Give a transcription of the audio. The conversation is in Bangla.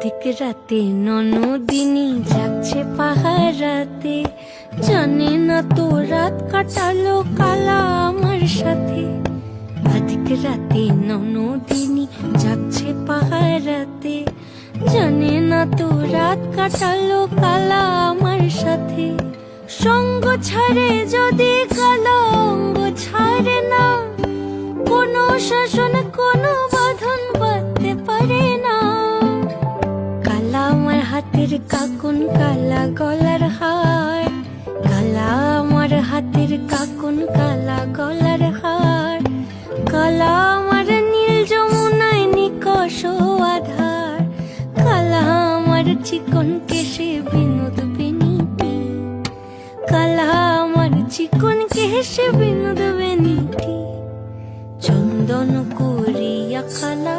অধিক রাতে ননদিনী যাচ্ছে পাহারাতে, জানে না তো রাত কাটালো কালা আমার সাথে। অধিক রাতে ননদিনী যাচ্ছে পাহারাতে, জানে না তো রাত কাটালো কালা আমার সাথে। সঙ্গ ছাড়ে যদি কালো অঙ্গ ছাড়ে না, কোনো শাসন কোনো বাঁধন বাঁধতে পারে না। কালা আমার হাতের কাকুন কালা গলার হার, কালা আমার হাতের কাকুন কালা গলার হার। কালা আমার নীল যমুনায় নিকষ আধার, কালা আমার চিকন কেশে বিনোদ বেনিটি। কালা আমার চিকন কেশে বিনোদ বেনিটি। চন্দন করিয়া কালা